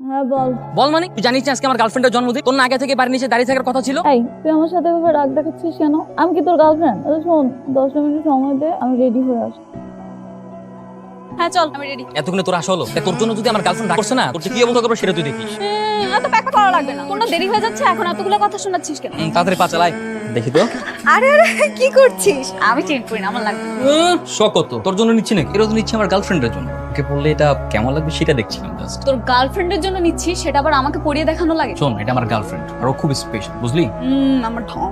হ্যাঁ বল। বল মানে তুই জানিস না আজকে আমার গার্লফ্রেন্ডের জন্মদিন, তোর না আগে থেকে বাড়ির নিচে দাঁড়িয়ে থাকার কথা ছিল? এই তুই আমার সাথে এভাবে রাগ দেখাচ্ছিস কেন? আমি কি তোর গার্লফ্রেন্ড? শোন 10 মিনিট সময় দে, আমি রেডি হয়ে আসি। হ্যাঁ চল, আমি রেডি। এতক্ষণে তোর আসা হলো? তোর জন্য যদি আমার গার্লফ্রেন্ড রাগ করছে না, তোর কি অবস্থা করবে সেটা তুই দেখিস। এত ব্যাখ্যা করা লাগবে না, তোর না দেরি হয়ে যাচ্ছে, এখন এতগুলো কথা শোনাচ্ছিস কেন? তাড়াতাড়ি পা চালাই দেখি তো। আরে আরে কি করছিস? আমি চেঞ্জ করি না, আমার লাগবে। শকত তোর জন্য নিচ্ছি নাকি? এরা তো নিচ্ছি আমার গার্লফ্রেন্ডের জন্য। ওকে বললে এটা কেমন লাগবে সেটা দেখছিলাম জাস্ট। তোর গার্লফ্রেন্ডের জন্য নিচ্ছিস, সেটা আবার আমাকে পরিয়ে দেখানো লাগে? শোন, এটা আমার গার্লফ্রেন্ড আর ও খুব স্পেশাল, বুঝলি? আমার ঢং।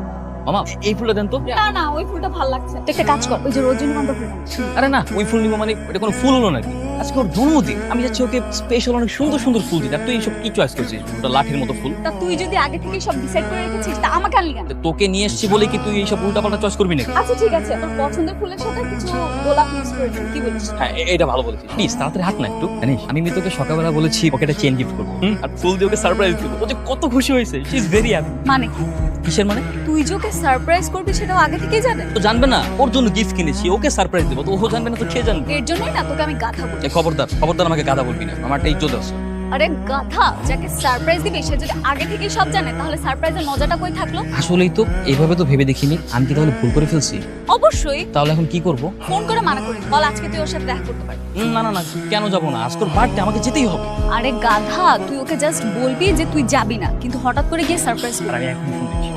মামা এই ফুলটা দেন তো। না না, ওই ফুলটা ভালো লাগছে। তুই একটা কাজ কর, ওই যে রজনীগন্ধা ফুল। আরে না, ওই ফুল নিবো মানে এটা কোনো ফুল হলো নাকি? আজকে ওর জন্মদিন, আমি যাচ্ছি ওকে স্পেশাল অনেক সুন্দর সুন্দর ফুল দিতে। আর তুই এইসব কি চয়েস করছিস? ওটা লাঠির মতো ফুল। তা তুই যদি আগে থেকে সব ডিসাইড করে রেখেছিস, তা আমাকে আনলি কেন? তোকে নিয়ে এসেছি বলে কি তুই এইসব উল্টাপাল্টা চয়েস করবি নাকি? আচ্ছা ঠিক আছে, তোর পছন্দের ফুলের সাথে কিছু গোলাপ মিক্স করে দিন, কি বলিস? হ্যাঁ এটা ভালো বলেছিস। প্লিজ তাড়াতাড়ি হাত না একটু। জানিস আমি মিতুকে সকালবেলা বলেছি ওকে একটা চেন গিফট করবো, আর ফুল দিয়ে ওকে সারপ্রাইজ দিব। ও যে কত খুশি হয়েছে, শি ইজ ভেরি হ্যাপি। মানে কি? কিসের মানে? তুই যে ওকে সারপ্রাইজ করবি সেটাও আগে থেকেই জানে? তো জানবে না, ওর জন্য গিফট কিনেছি, ওকে সারপ্রাইজ দেবো, তো ও জানবে না তো কে জানবে? এর জন্যই না তোকে আমি গাধা বলি। এই খবরদার খবরদার আমাকে গাধা বলবি না, আমার এই চলে আসছে। আরে গাধা, যাকে সারপ্রাইজ দিবি সে যদি আগে থেকেই সব জানে, তাহলে সারপ্রাইজের মজাটা কই থাকলো? আসলেই তো এইভাবে তো ভেবে দেখিনি। আমি কি তাহলে ভুল করে ফেলছি? অবশ্যই। তাহলে এখন কি করব? ফোন করে মানা করি, বল আজকে তুই ওর সাথে দেখা করতে পারবি। না না না, কেন যাবো না? আজকের বার্থডে, আমাকে যেতেই হবে। আরে গাধা, তুই ওকে জাস্ট বলবি যে তুই যাবি না, কিন্তু হঠাৎ করে গিয়ে সারপ্রাইজ আর আমি এখন ফোন দিচ্ছি।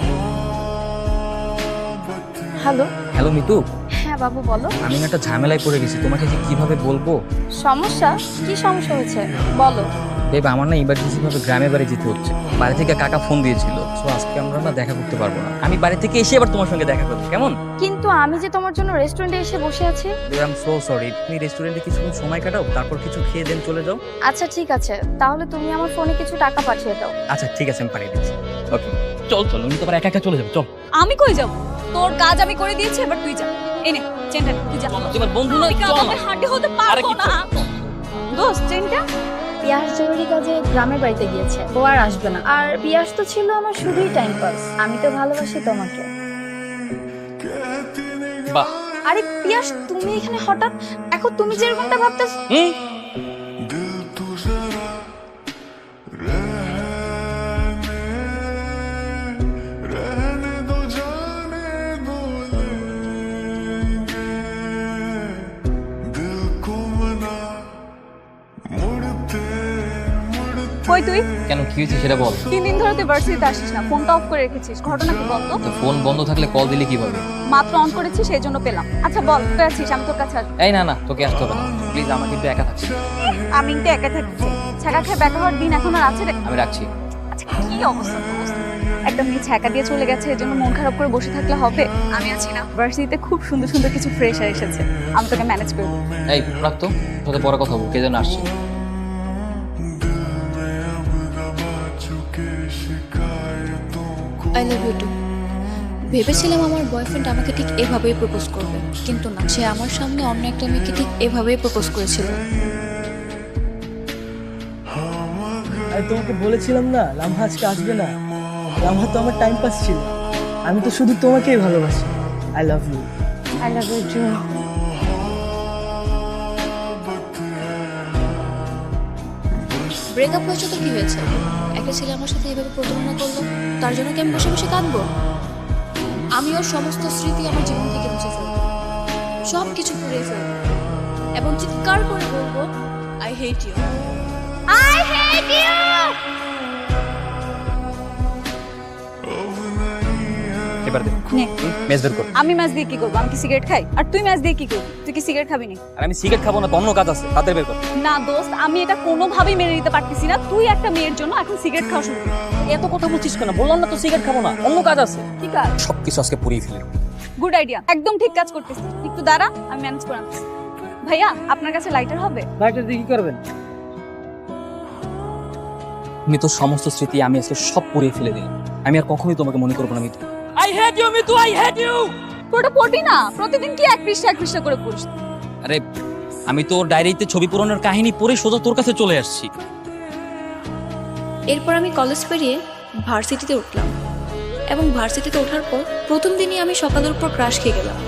হ্যালো। হ্যালো মিতু, হ্যাঁ বাবু বলো। আমি না একটা ঝামেলায় পড়ে গেছি, তোমাকে যে কিভাবে বলবো। সমস্যা? কি সমস্যা হয়েছে বলো। দেব আমার না ইমার্জেন্সি ভাবে গ্রামে বাড়ি যেতে হচ্ছে। বাড়ি থেকে কাকা ফোন দিয়েছিল, সো আজকে আমরা না দেখা করতে পারবো না। আমি বাড়ি থেকে এসে আবার তোমার সঙ্গে দেখা করবো, কেমন? কিন্তু আমি যে তোমার জন্য রেস্টুরেন্টে এসে বসে আছি। I am so sorry. তুমি রেস্টুরেন্টে কিছুক্ষণ সময় কাটাও, তারপর কিছু খেয়ে দেন চলে যাও। আচ্ছা ঠিক আছে, তাহলে তুমি আমার ফোনে কিছু টাকা পাঠিয়ে দাও। আচ্ছা ঠিক আছে, আমি পাঠিয়ে দিচ্ছি। ওকে চল চল, উনি তো আবার একা একা চলে যাবে, চল। আমি কই যাব? তোর কাজ আমি করে দিয়েছি, এবার তুই যা। এই নে চেনটা, তুই যা। তোমার বন্ধু না, চল না। আমি হাঁটি হতে আরে পারবো কি না। দোস্ত চেনটা। পিয়াস জরুরি কাজে গ্রামের বাড়িতে গিয়েছে, ও আর আসবে না। আর পিয়াস তো ছিল আমার শুধুই টাইম পাস। আমি তো ভালোবাসি তোমাকে। বাহ। আরে পিয়াস, তুমি এখানে হঠাৎ? এখন তুমি যেরকমটা ভাবতেছো। কই তুই? কেন কি হয়েছে সেটা বল। 3 দিন ধরে তুই ভার্সিটিতে আসিস না, ফোনটা অফ করে রেখেছিস, ঘটনা কি বল তো? ফোন বন্ধ থাকলে কল দিলে কিভাবে? মাত্র অন করেছি, সেই জন্য পেলাম। আচ্ছা বল, তুই আছিস, আমি তোর কাছে আসবো। এই না না, তোকে আসতে হবে না প্লিজ, আমার কিন্তু একা থাকছি। আমি কিন্তু একা থাকছি। ছাকা খেয়ে ব্যাকা হওয়ার দিন এখন আর আছে রে? আমি রাখছি। আচ্ছা কি অবস্থা দোস্ত? একটা মেয়ে ছ্যাঁকা দিয়ে চলে গেছে, এর জন্য মন খারাপ করে বসে থাকলে হবে? আমি আছি না, ভার্সিটিতে খুব সুন্দর সুন্দর কিছু ফ্রেশার এসেছে, আমি তোকে ম্যানেজ করব। এই রাখতো, সাথে পরে কথা বলবো, কে যেন আসছে। I love you too. ভেবেছিলাম আমার বয়ফ্রেন্ড আমাকে ঠিক এভাবেই প্রপোজ করবে, কিন্তু না, সে আমার সামনে অন্য একটা মেয়েকে ঠিক এভাবেই প্রপোজ করেছিল। আমি তোমাকে বলেছিলাম না লামহা আজকে আসবে না। লামহা তো আমার টাইম পাস ছিল, আমি তো শুধু তোমাকেই ভালোবাসি। I love you. I love you too. Breakup হয়েছে তো কি হয়েছে? একটা ছেলে আমার সাথে এভাবে প্রতারণা করলো, তার জন্য কি আমি বসে বসে কাঁদবো? আমি ওর সমস্ত স্মৃতি আমার জীবন থেকে মুছে ফেলবো, সব কিছু পুড়িয়ে ফেলবো এবং চিৎকার করে বলবো I hate you. I hate you. এবার দে নে। মেজ বের কর। আমি ম্যাচ দিয়ে কি করবো? আমি কি সিগারেট খাই? আর তুই ম্যাচ দিয়ে কি করবি? তুই কি সিগারেট খাবি না? আর আমি সিগারেট খাবো না, অন্য কাজ আছে, তাতে বের কর। না দোস্ত, আমি এটা কোনোভাবেই মেনে নিতে পারতেছি না। তুই একটা মেয়ের জন্য এখন সিগারেট খাওয়া শুরু করবি। এত কথা বলছিস কেন? বললাম না তো সিগারেট খাবো না, অন্য কাজ আছে। কি কাজ? সবকিছু আজকে পুড়িয়ে ফেলে। গুড আইডিয়া, একদম ঠিক কাজ করতেছিস। একটু দাঁড়া, আমি ম্যানেজ করে আনছি। ভাইয়া, আপনার কাছে লাইটার হবে? লাইটার দিয়ে কি করবেন? মিতুর সমস্ত স্মৃতি আমি আজকে সব পুড়িয়ে ফেলে দিলাম। আমি আর কখনোই তোমাকে মনে করবো না Mitu. I hate you Mitu, I hate you. তোটা পড়বি না? প্রতিদিন কি এক পৃষ্ঠা করে পড়িস? আরে আমি তোর ডায়েরিতে ছবি পূরণের কাহিনী পড়ে সোজা তোর কাছে চলে আসছি। এরপর আমি কলেজ পেরিয়ে ভার্সিটিতে উঠলাম এবং ভার্সিটিতে ওঠার পর প্রথম দিনই আমি সকালের উপর ক্রাশ খেয়ে গেলাম।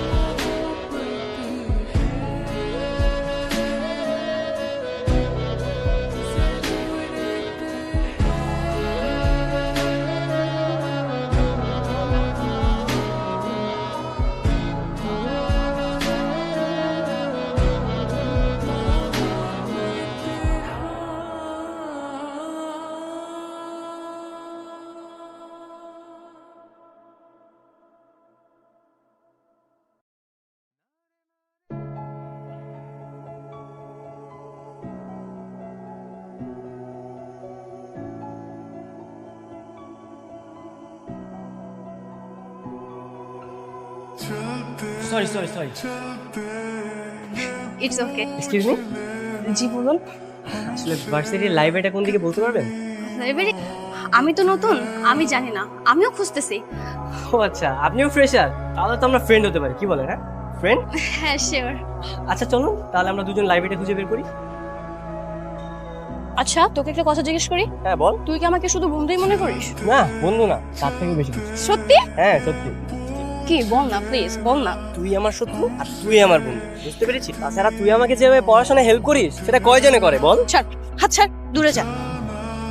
Sorry sorry sorry. It's okay. Excuse me, জি বলুন। আসলে ভার্সিটির লাইব্রেরিটা কোন দিকে বলতে পারবেন? লাইব্রেরি? আমি তো নতুন, আমি জানি না, আমিও খুঁজতেছি। ও আচ্ছা, আপনিও ফ্রেশার, তাহলে তো আমরা ফ্রেন্ড হতে পারি, কি বলেন? হ্যাঁ ফ্রেন্ড। হ্যাঁ শিওর। আচ্ছা চলুন তাহলে আমরা দুজন লাইব্রেরিটা খুঁজে বের করি। আচ্ছা তোকে একটা কথা জিজ্ঞেস করি, হ্যাঁ বল। তুই কি আমাকে শুধু বন্ধুই মনে করিস? না বন্ধু না, তার থেকে বেশি কিছু। সত্যি? হ্যাঁ সত্যি। কি বল না প্লিজ, বল না। তুই আমার শত্রু আর তুই আমার বন্ধু, বুঝতে পেরেছিস? তাছাড়া তুই আমাকে যেভাবে পড়াশোনায় হেল্প করিস সেটা কয়জনে করে বল? ছাড়, হাত ছাড়, দূরে যা।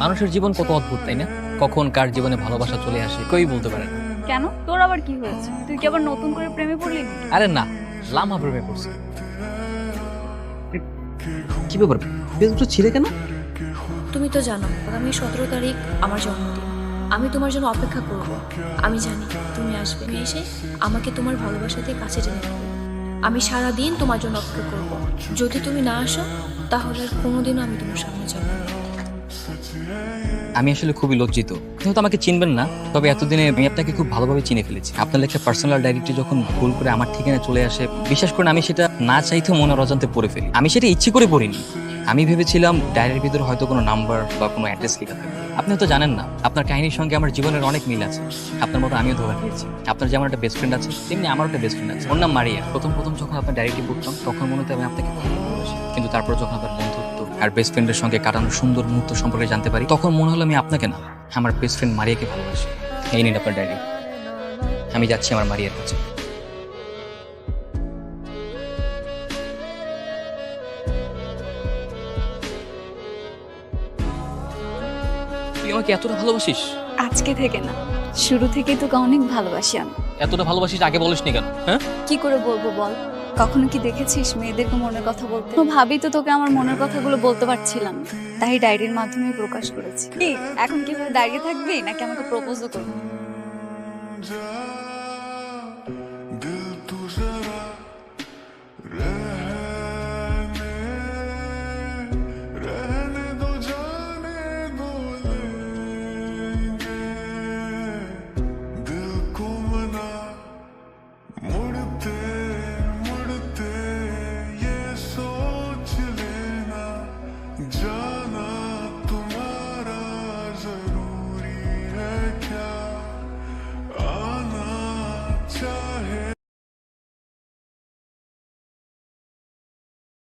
মানুষের জীবন কত অদ্ভুত, তাই না? কখন কার জীবনে ভালোবাসা চলে আসে কেউই বলতে পারে না। কেন, তোর আবার কি হয়েছে? তুই কি আবার নতুন করে প্রেমে পড়লি? আরে না, লামা প্রেমে পড়ছে। কি ব্যাপার, দুটো ছিঁড়ে কেন? তুমি তো জানো আগামী 17 তারিখ আমার জন্মদিন। আমি তোমার জন্য অপেক্ষা করব। আমি জানি তুমি আসবে, তুমি এসে আমাকে তোমার ভালোবাসা দিয়ে কাছে টেনে নেবে। আমি সারা দিন তোমার জন্য অপেক্ষা করব। যদি তুমি না আসো তাহলে আর কোনোদিনও আমি তোমার সামনে যাব না। আমি আসলে খুবই লজ্জিত। আপনি তো আমাকে চিনবেন না, তবে এতদিনে আমি আপনাকে খুব ভালোভাবে চিনে ফেলেছি। আপনার লেখা পার্সোনাল ডায়েরিটি যখন ভুল করে আমার ঠিকানা চলে আসে, বিশ্বাস করেন আমি সেটা না চাইতেও মনের অজান্তে পড়ে ফেলি। আমি সেটা ইচ্ছে করে পড়িনি। আমি ভেবেছিলাম ডায়েরির ভিতরে হয়তো কোনো নাম্বার বা কোনো অ্যাড্রেস লেখা থাকে। আপনি তো জানেন না, আপনার কাহিনীর সঙ্গে আমার জীবনের অনেক মিল আছে। আপনার মতো আমিও ধোকা খেয়েছি। আপনার যেমন একটা বেস্ট ফ্রেন্ড আছে, তেমনি আমার একটা বেস্ট ফ্রেন্ড আছে, ওর নাম মারিয়া। প্রথম যখন আপনার ডায়েরিটি পড়তাম তখন মনে হতো আমি আপনাকে খুব ভালোবাসি, কিন্তু তারপর যখন আপনার বন্ধুত্ব আর বেস্ট ফ্রেন্ডের সঙ্গে কাটানোর সুন্দর মুহূর্ত সম্পর্কে জানতে পারি, তখন মনে হলো আমি আপনাকে না, আমার বেস্ট ফ্রেন্ড মারিয়াকে ভালোবাসি। এই নিন আপনার ডায়েরি। আমি যাচ্ছি আমার মারিয়ার কাছে। তুই আমাকে এতটা ভালোবাসিস? আজকে থেকে না, শুরু থেকেই তোকে অনেক ভালোবাসি আমি। এতটা ভালোবাসিস আগে বলিসনি কেন? হ্যাঁ, কি করে বলবো বল? কখনো কি দেখেছিস মেয়েদেরকে মনের কথা বলতে? তো ভাবি তো তোকে আমার মনের কথাগুলো বলতে পারছিলাম না, তাই ডায়েরির মাধ্যমে প্রকাশ করেছি। কি এখন কিভাবে দাঁড়িয়ে থাকবি নাকি আমাকে প্রপোজও করবি? चाहे